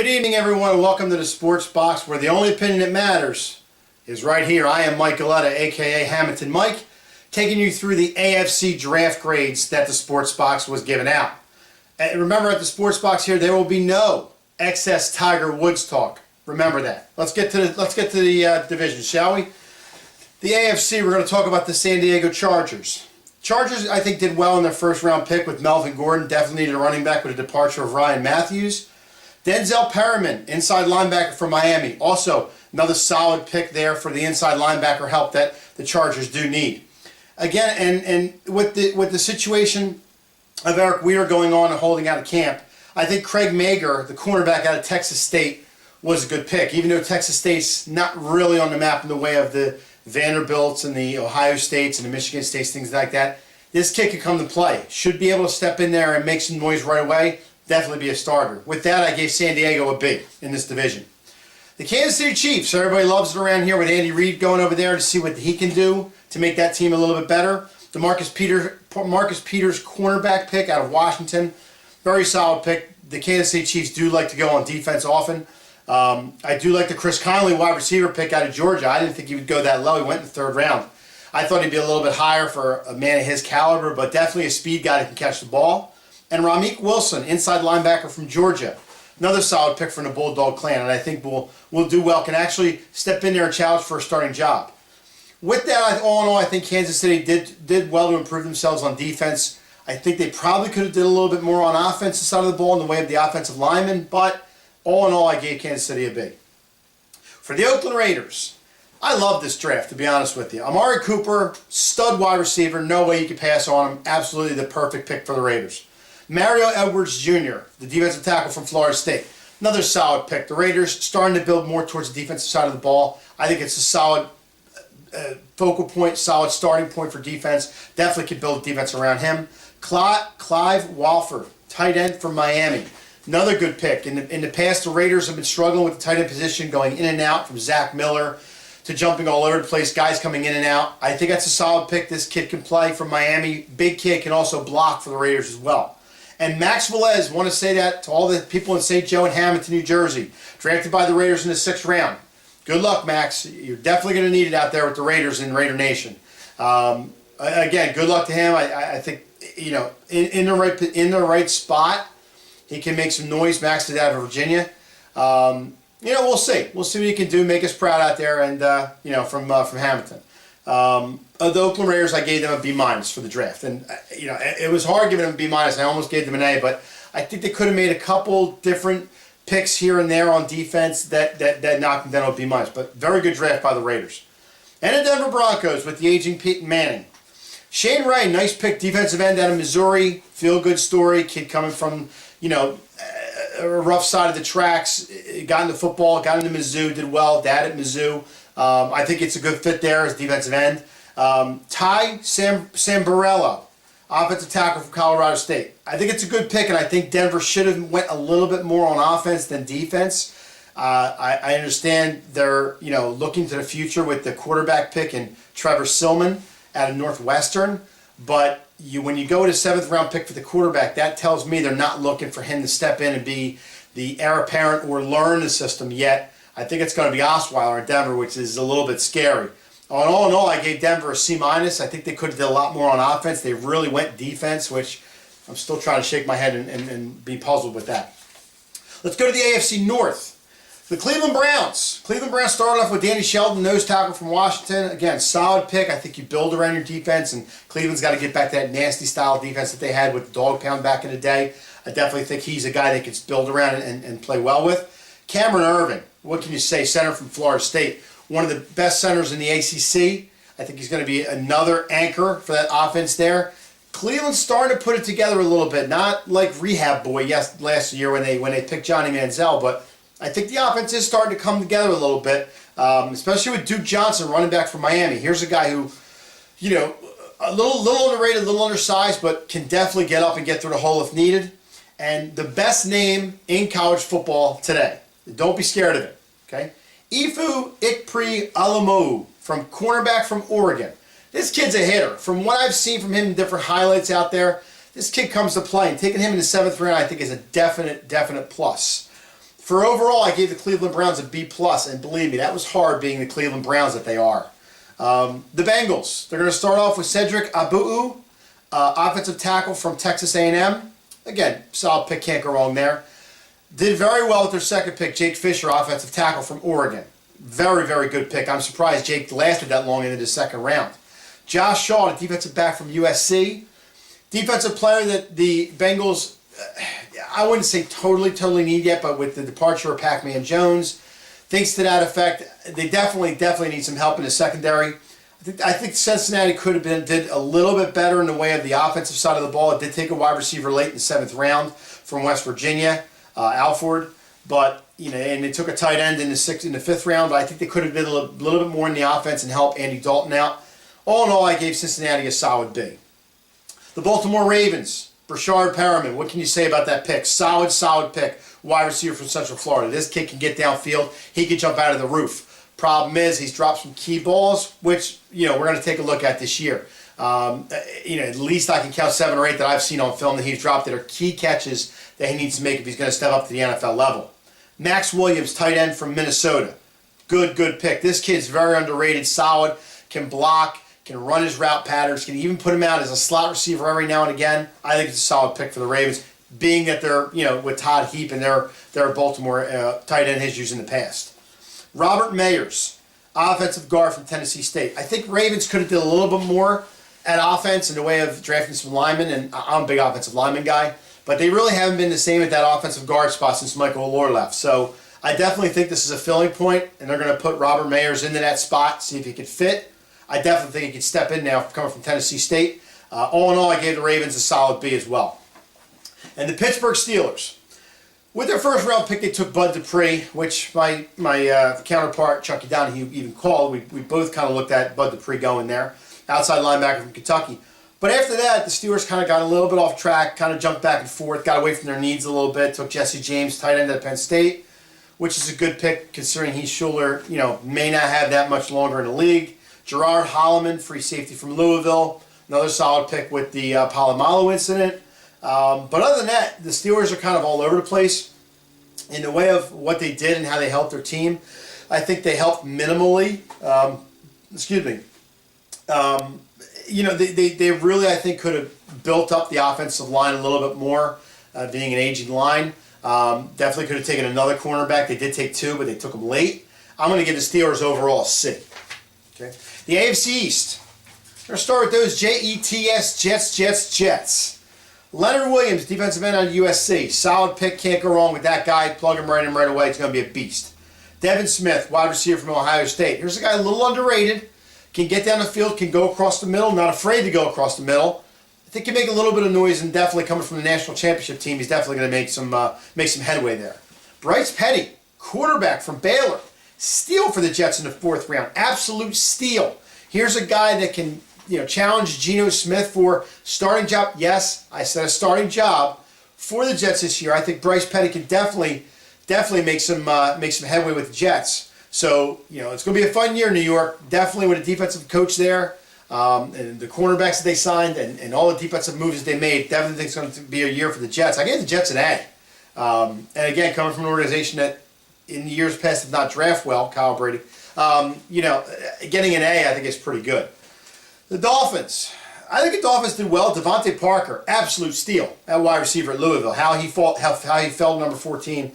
Good evening, everyone, and welcome to the Sports Box, where the only opinion that matters is right here. I am Mike Galetta, aka Hammonton Mike, taking you through the AFC draft grades that the Sports Box was giving out. And remember, at the Sports Box here, there will be no excess Tiger Woods talk. Remember that. Let's get to the division, shall we? The AFC, we're going to talk about the San Diego Chargers. Chargers, I think, did well in their first round pick with Melvin Gordon. Definitely needed a running back with the departure of Ryan Matthews. Denzel Perryman, inside linebacker from Miami. Also, another solid pick there for the inside linebacker help that the Chargers do need. Again, and with the situation of Eric Weir going on and holding out of camp, I think Craig Mager, the cornerback out of Texas State, was a good pick. Even though Texas State's not really on the map in the way of the Vanderbilts and the Ohio States and the Michigan States, things like that, this kid could come to play. Should be able to step in there and make some noise right away. Definitely be a starter. With that, I gave San Diego a B in this division. The Kansas City Chiefs, everybody loves it around here with Andy Reid going over there to see what he can do to make that team a little bit better. The Marcus Peters cornerback pick out of Washington, very solid pick. The Kansas City Chiefs do like to go on defense often. I do like the Chris Conley wide receiver pick out of Georgia. I didn't think he would go that low. He went in the third round. I thought he'd be a little bit higher for a man of his caliber, but definitely a speed guy that can catch the ball. And Ramik Wilson, inside linebacker from Georgia. Another solid pick from the Bulldog clan, and I think will do well, can actually step in there and challenge for a starting job. With that, all in all, I think Kansas City did well to improve themselves on defense. I think they probably could have did a little bit more on offensive side of the ball in the way of the offensive linemen, but all in all, I gave Kansas City a B. For the Oakland Raiders, I love this draft, to be honest with you. Amari Cooper, stud wide receiver, no way you could pass on him. Absolutely the perfect pick for the Raiders. Mario Edwards Jr., the defensive tackle from Florida State. Another solid pick. The Raiders starting to build more towards the defensive side of the ball. I think it's a solid focal point, solid starting point for defense. Definitely could build defense around him. Clive Walford, tight end from Miami. Another good pick. In the past, the Raiders have been struggling with the tight end position, going in and out from Zach Miller to jumping all over the place, guys coming in and out. I think that's a solid pick. This kid can play from Miami. Big kid, can also block for the Raiders as well. And Max Velez, want to say that to all the people in St. Joe and Hammonton, New Jersey, drafted by the Raiders in the 6th round. Good luck, Max. You're definitely going to need it out there with the Raiders in Raider Nation. Again, good luck to him. I think, you know, in the right spot, he can make some noise. Max is out of Virginia. You know, we'll see. We'll see what he can do. Make us proud out there, and you know, from Hammonton. The Oakland Raiders, I gave them a B- for the draft, and you know, it was hard giving them a B-. I almost gave them an A, but I think they could have made a couple different picks here and there on defense that knocked them down to a B-. But very good draft by the Raiders. And the Denver Broncos with the aging Peyton Manning. Shane Ray, nice pick, defensive end out of Missouri. Feel good story. Kid coming from, you know, a rough side of the tracks. Got into football, got into Mizzou, did well. Dad at Mizzou. I think it's a good fit there as defensive end. Ty Sambarello, offensive tackle from Colorado State. I think it's a good pick, and I think Denver should have went a little bit more on offense than defense. I understand they're, you know, looking to the future with the quarterback pick and Trevor Silman out of Northwestern, but when you go to 7th round pick for the quarterback, that tells me they're not looking for him to step in and be the heir apparent or learn the system yet. I think it's going to be Osweiler in Denver, which is a little bit scary. All in all, I gave Denver a C-. I think they could have did a lot more on offense. They really went defense, which I'm still trying to shake my head and be puzzled with that. Let's go to the AFC North. The Cleveland Browns. Cleveland Browns started off with Danny Shelton, nose tackle from Washington. Again, solid pick. I think you build around your defense, and Cleveland's got to get back to that nasty style defense that they had with the dog pound back in the day. I definitely think he's a guy they could build around and play well with. Cameron Irving, what can you say? Center from Florida State. One of the best centers in the ACC. I think he's going to be another anchor for that offense there. Cleveland's starting to put it together a little bit. Not like rehab boy, yes, last year when they picked Johnny Manziel, but I think the offense is starting to come together a little bit, especially with Duke Johnson running back from Miami. Here's a guy who, you know, a little underrated, a little undersized, but can definitely get up and get through the hole if needed. And the best name in college football today. Don't be scared of it, okay? Ifu Ikpe-Alomu, from cornerback from Oregon. This kid's a hitter. From what I've seen from him in different highlights out there, this kid comes to play. And taking him in the 7th round, I think, is a definite plus. For overall, I gave the Cleveland Browns a B+, and believe me, that was hard being the Cleveland Browns that they are. The Bengals, they're going to start off with Cedric Abu'u, offensive tackle from Texas A&M. Again, solid pick, can't go wrong there. Did very well with their second pick, Jake Fisher, offensive tackle from Oregon. Very, very good pick. I'm surprised Jake lasted that long into the second round. Josh Shaw, the defensive back from USC. Defensive player that the Bengals, I wouldn't say totally need yet, but with the departure of Pac-Man Jones, things to that effect, they definitely need some help in the secondary. I think Cincinnati could have did a little bit better in the way of the offensive side of the ball. It did take a wide receiver late in the 7th round from West Virginia, Alford, but and they took a tight end in the 5th round. But I think they could have did a little bit more in the offense and help Andy Dalton out. All in all, I gave Cincinnati a solid B. The Baltimore Ravens, Brashard Perriman. What can you say about that pick? Solid pick. Wide receiver from Central Florida. This kid can get downfield. He can jump out of the roof. Problem is, he's dropped some key balls, which we're going to take a look at this year. At least I can count 7 or 8 that I've seen on film that he's dropped that are key catches that he needs to make if he's going to step up to the NFL level. Max Williams, tight end from Minnesota. Good pick. This kid's very underrated, solid, can block, can run his route patterns, can even put him out as a slot receiver every now and again. I think it's a solid pick for the Ravens, being that they're, with Todd Heap and their Baltimore tight end history in the past. Robert Mayers, offensive guard from Tennessee State. I think Ravens could have did a little bit more at offense in the way of drafting some linemen, and I'm a big offensive lineman guy, but they really haven't been the same at that offensive guard spot since Michael Allure left. So I definitely think this is a filling point, and they're going to put Robert Mayers into that spot, see if he could fit. I definitely think he could step in now coming from Tennessee State. All in all, I gave the Ravens a solid B as well. And the Pittsburgh Steelers. With their first round pick, they took Bud Dupree, which my counterpart, Chucky Donahue, even called. We both kind of looked at Bud Dupree going there. Outside linebacker from Kentucky. But after that, the Steelers kind of got a little bit off track, kind of jumped back and forth, got away from their needs a little bit, took Jesse James, tight end at Penn State, which is a good pick considering Heath Schuler, may not have that much longer in the league. Gerard Holloman, free safety from Louisville, another solid pick with the Palomalo incident. But other than that, the Steelers are kind of all over the place in the way of what they did and how they helped their team. I think they helped minimally. They really, I think, could have built up the offensive line a little bit more, being an aging line. Definitely could have taken another cornerback. They did take 2, but they took them late. I'm going to give the Steelers overall a C. Okay. The AFC East. We're going to start with those Jets, Jets. Leonard Williams, defensive end on USC. Solid pick, can't go wrong with that guy. Plug him right in right away. It's going to be a beast. Devin Smith, wide receiver from Ohio State. Here's a guy a little underrated. Can get down the field, can go across the middle, not afraid to go across the middle. I think he can make a little bit of noise, and definitely coming from the national championship team, he's definitely going to make some headway there. Bryce Petty, quarterback from Baylor. Steal for the Jets in the 4th round. Absolute steal. Here's a guy that can challenge Geno Smith for starting job. Yes, I said a starting job for the Jets this year. I think Bryce Petty can definitely make some headway with the Jets. So, it's going to be a fun year in New York, definitely with a defensive coach there, and the cornerbacks that they signed, and all the defensive moves that they made. Definitely think it's going to be a year for the Jets. I gave the Jets an A. And again, coming from an organization that in years past did not draft well, Kyle Brady, getting an A I think is pretty good. The Dolphins. I think the Dolphins did well. Devontae Parker, absolute steal at wide receiver at Louisville. How he fell number 14.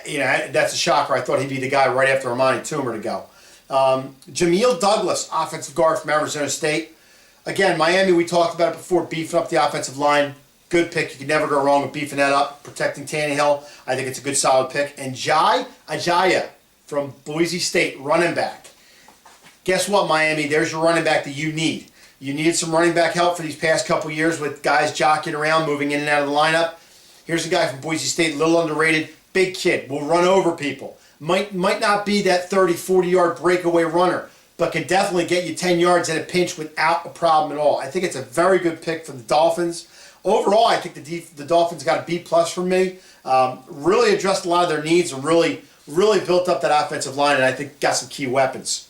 That's a shocker. I thought he'd be the guy right after Amani Toomer to go. Jameel Douglas, offensive guard from Arizona State. Again, Miami, we talked about it before, beefing up the offensive line. Good pick. You can never go wrong with beefing that up, protecting Tannehill. I think it's a good, solid pick. And Jai Ajayi from Boise State, running back. Guess what, Miami? There's your running back that you need. You needed some running back help for these past couple years with guys jockeying around, moving in and out of the lineup. Here's a guy from Boise State, a little underrated. Big kid, will run over people. Might not be that 30, 40-yard breakaway runner, but can definitely get you 10 yards at a pinch without a problem at all. I think it's a very good pick for the Dolphins. Overall, I think the Dolphins got a B+ from me. Really addressed a lot of their needs and really built up that offensive line, and I think got some key weapons.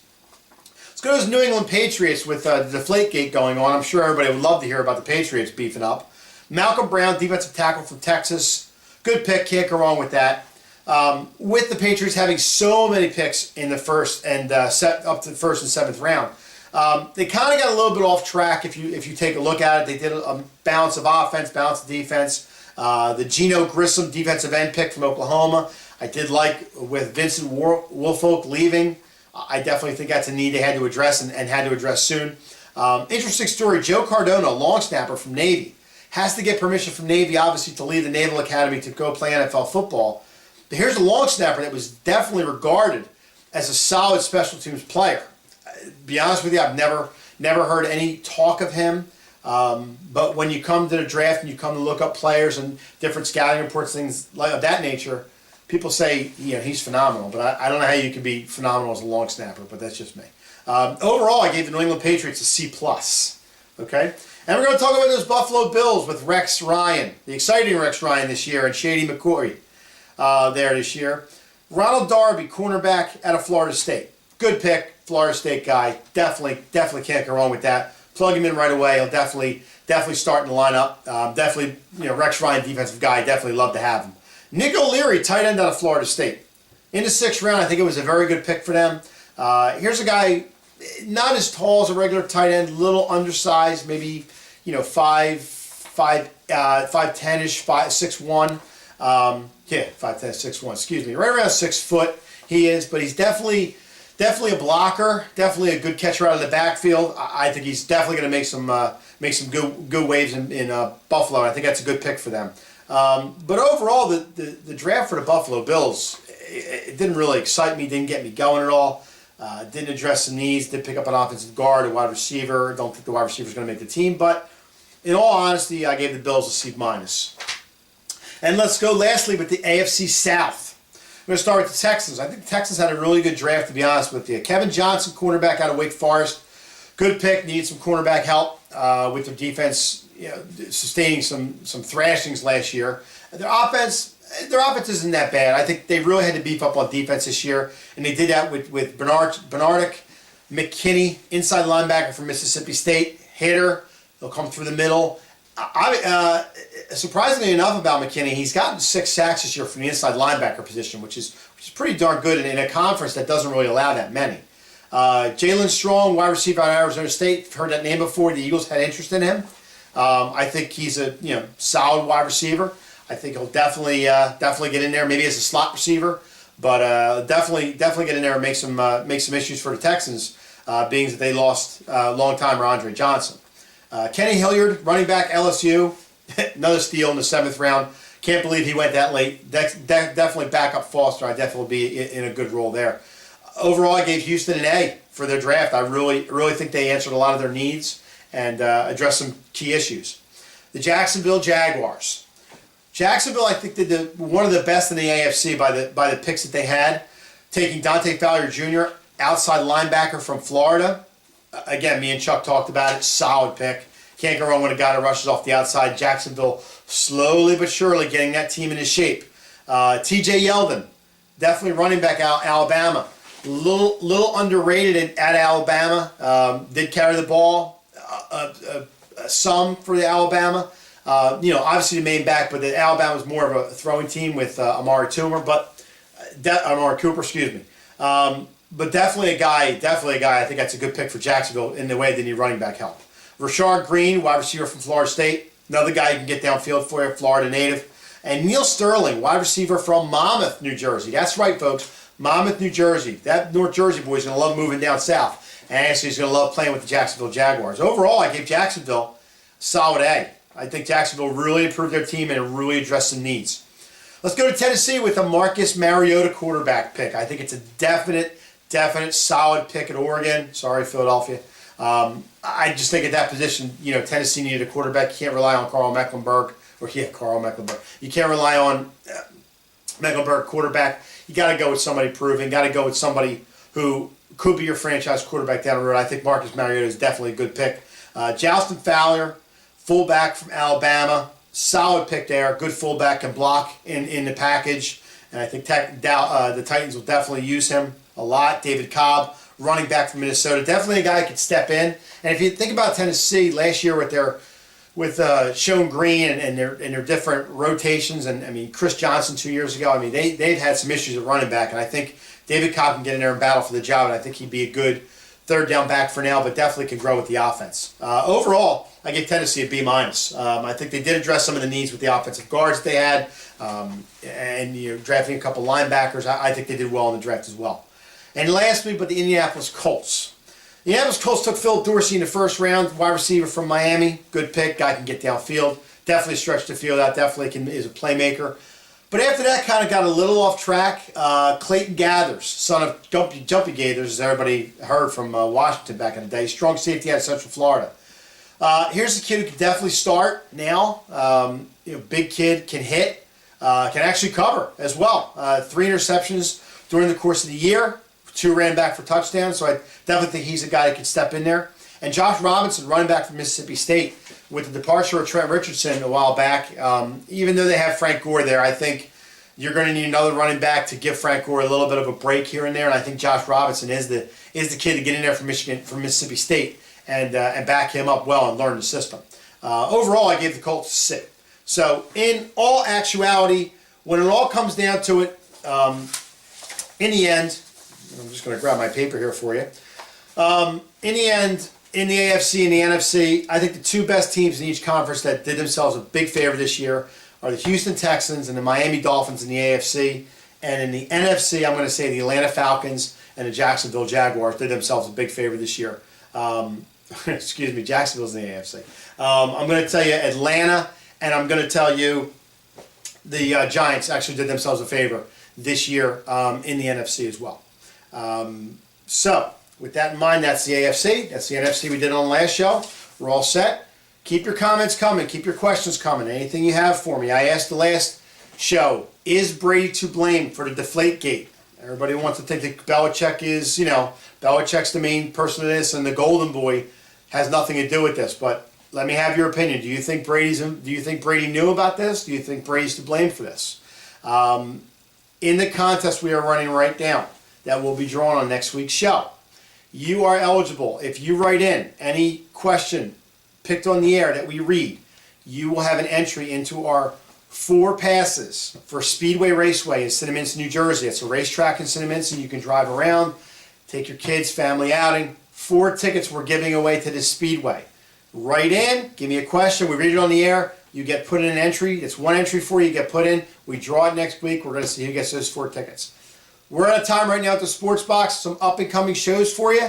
Let's go to those New England Patriots with the Deflategate going on. I'm sure everybody would love to hear about the Patriots beefing up. Malcolm Brown, defensive tackle from Texas. Good pick, can't go wrong with that. with the Patriots having so many picks in the first and set up to the first and seventh round, they kind of got a little bit off track. If you take a look at it, they did a balance of offense, balance of defense. The Geno Grissom defensive end pick from Oklahoma, I did like with Vincent Woolfolk leaving. I definitely think that's a need they had to address and had to address soon. Interesting story, Joe Cardona, long snapper from Navy, has to get permission from Navy, obviously, to leave the Naval Academy to go play NFL football. But here's a long snapper that was definitely regarded as a solid special teams player. Be honest with you, I've never heard any talk of him. But when you come to the draft and you come to look up players and different scouting reports, things like of that nature, people say, he's phenomenal. But I don't know how you can be phenomenal as a long snapper, but that's just me. Overall, I gave the New England Patriots a C+. Okay? And we're going to talk about those Buffalo Bills with Rex Ryan, the exciting Rex Ryan this year, and Shady McCoy there this year. Ronald Darby, cornerback out of Florida State. Good pick, Florida State guy. Definitely can't go wrong with that. Plug him in right away. He'll definitely start in the lineup. Definitely, Rex Ryan, defensive guy. Definitely love to have him. Nick O'Leary, tight end out of Florida State. In the 6th round, I think it was a very good pick for them. Here's a guy not as tall as a regular tight end, a little undersized, maybe 5'10"-ish, 6'1". 5'10", 6'1", excuse me. Right around 6 foot he is, but he's definitely a blocker, definitely a good catcher out of the backfield. I think he's definitely going to make some good waves in Buffalo. I think that's a good pick for them. But overall, the draft for the Buffalo Bills, it didn't really excite me, didn't get me going at all. Didn't address the needs, did pick up an offensive guard, a wide receiver. Don't think the wide receiver is going to make the team, but in all honesty, I gave the Bills a C-. And let's go lastly with the AFC South. I'm going to start with the Texans. I think the Texans had a really good draft, to be honest with you. Kevin Johnson, cornerback out of Wake Forest. Good pick, needed some cornerback help with their defense, sustaining some thrashings last year. Their offense isn't that bad. I think they really had to beef up on defense this year, and they did that with Bernardic McKinney, inside linebacker from Mississippi State, hitter. He'll come through the middle. Surprisingly enough about McKinney, he's gotten 6 sacks this year from the inside linebacker position, which is pretty darn good in a conference that doesn't really allow that many. Jalen Strong, wide receiver out of Arizona State, heard that name before. The Eagles had interest in him. I think he's a solid wide receiver. I think he'll definitely get in there, maybe as a slot receiver, but definitely get in there and make some issues for the Texans, being that they lost long-timer Andre Johnson. Kenny Hilliard, running back, LSU, another steal in the 7th round. Can't believe he went that late. Definitely back up Foster. I definitely will be in a good role there. Overall, I gave Houston an A for their draft. I really think they answered a lot of their needs and addressed some key issues. The Jacksonville Jaguars. Jacksonville, I think, did one of the best in the AFC by the picks that they had, taking Dante Fowler Jr., outside linebacker from Florida. Again, me and Chuck talked about it. Solid pick. Can't go wrong with a guy that rushes off the outside. Jacksonville slowly but surely getting that team into shape. T.J. Yeldon, definitely running back out Alabama. Little underrated at Alabama. Did carry the ball some for the Alabama. Obviously the main back, but the Alabama's more of a throwing team with Amari Cooper, excuse me. But definitely a guy. I think that's a good pick for Jacksonville in the way they need running back help. Rashard Green, wide receiver from Florida State, another guy who can get downfield for you, Florida native. And Neil Sterling, wide receiver from Monmouth, New Jersey. That's right, folks. Monmouth, New Jersey. That North Jersey boy is going to love moving down south. And actually, he's going to love playing with the Jacksonville Jaguars. Overall, I gave Jacksonville a solid A. I think Jacksonville really improved their team and really addressed some needs. Let's go to Tennessee with a Marcus Mariota quarterback pick. I think it's a definite solid pick at Oregon. Sorry, Philadelphia. I just think at that position, Tennessee needed a quarterback. You can't rely on Carl Mecklenburg. You can't rely on Mecklenburg quarterback. You got to go with somebody proven. Got to go with somebody who could be your franchise quarterback down the road. I think Marcus Mariota is definitely a good pick. Jalston Fowler, fullback from Alabama. Solid pick there. Good fullback, can block in the package. And I think the Titans will definitely use him a lot. David Cobb, running back from Minnesota. Definitely a guy who could step in. And if you think about Tennessee last year with Sean Green and their different rotations. And I mean, Chris Johnson 2 years ago. I mean, they've had some issues at running back, and I think David Cobb can get in there and battle for the job. And I think he'd be a good third down back for now, but definitely can grow with the offense. Overall, I give Tennessee a B-. I think they did address some of the needs with the offensive guards they had, and drafting a couple linebackers. I think they did well in the draft as well. And lastly, but the Indianapolis Colts. The Indianapolis Colts took Phil Dorsey in the first round, wide receiver from Miami. Good pick. Guy can get downfield. Definitely stretch the field out. Definitely is a playmaker. But after that, kind of got a little off track. Clayton Gathers, son of Jumpy Gathers, as everybody heard from Washington back in the day. Strong safety out of Central Florida. Here's a kid who can definitely start now. Big kid, can hit, can actually cover as well. 3 interceptions during the course of the year. 2 ran back for touchdowns, so I definitely think he's a guy that can step in there. And Josh Robinson, running back from Mississippi State, with the departure of Trent Richardson a while back, even though they have Frank Gore there, I think you're going to need another running back to give Frank Gore a little bit of a break here and there. And I think Josh Robinson is the kid to get in there from Mississippi State and back him up well and learn the system. Overall, I gave the Colts a C. So in all actuality, when it all comes down to it, in the end, I'm just going to grab my paper here for you. In the end, in the AFC and the NFC, I think the 2 best teams in each conference that did themselves a big favor this year are the Houston Texans and the Miami Dolphins in the AFC. And in the NFC, I'm going to say the Atlanta Falcons and the Jacksonville Jaguars did themselves a big favor this year. Excuse me, Jacksonville's in the AFC. I'm going to tell you Atlanta, and I'm going to tell you the Giants actually did themselves a favor this year in the NFC as well. So, with that in mind, that's the AFC. That's the NFC we did on the last show. We're all set. Keep your comments coming. Keep your questions coming. Anything you have for me. I asked the last show, is Brady to blame for the Deflategate? Everybody wants to think that Belichick is, Belichick's the main person of this, and the Golden Boy has nothing to do with this. But let me have your opinion. Do you think Brady knew about this? Do you think Brady's to blame for this? In the contest we are running right now, that will be drawn on next week's show, you are eligible. If you write in any question picked on the air that we read, you will have an entry into our 4 passes for Speedway Raceway in Cinnaminster, New Jersey. It's a racetrack in Cinnaminster. You can drive around, take your kids, family outing. 4 tickets we're giving away to this Speedway. Write in, give me a question, we read it on the air, you get put in an entry. It's 1 entry for you, get put in. We draw it next week. We're going to see who gets those 4 tickets. We're out of time right now at the Sports Box. Some up-and-coming shows for you.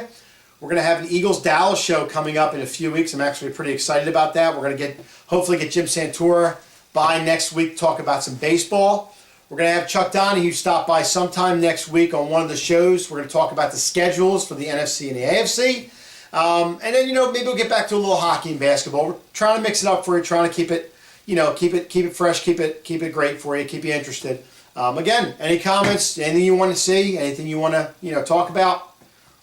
We're going to have an Eagles-Dallas show coming up in a few weeks. I'm actually pretty excited about that. We're going to hopefully get Jim Santora by next week to talk about some baseball. We're going to have Chuck Donahue stop by sometime next week on one of the shows. We're going to talk about the schedules for the NFC and the AFC. And then, maybe we'll get back to a little hockey and basketball. We're trying to mix it up for you, trying to keep it, keep it fresh, keep it great for you, keep you interested. Again, any comments, anything you want to see, anything you want to, talk about,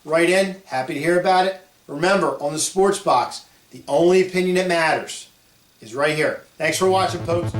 write in. Happy to hear about it. Remember, on the Sports Box, the only opinion that matters is right here. Thanks for watching, folks.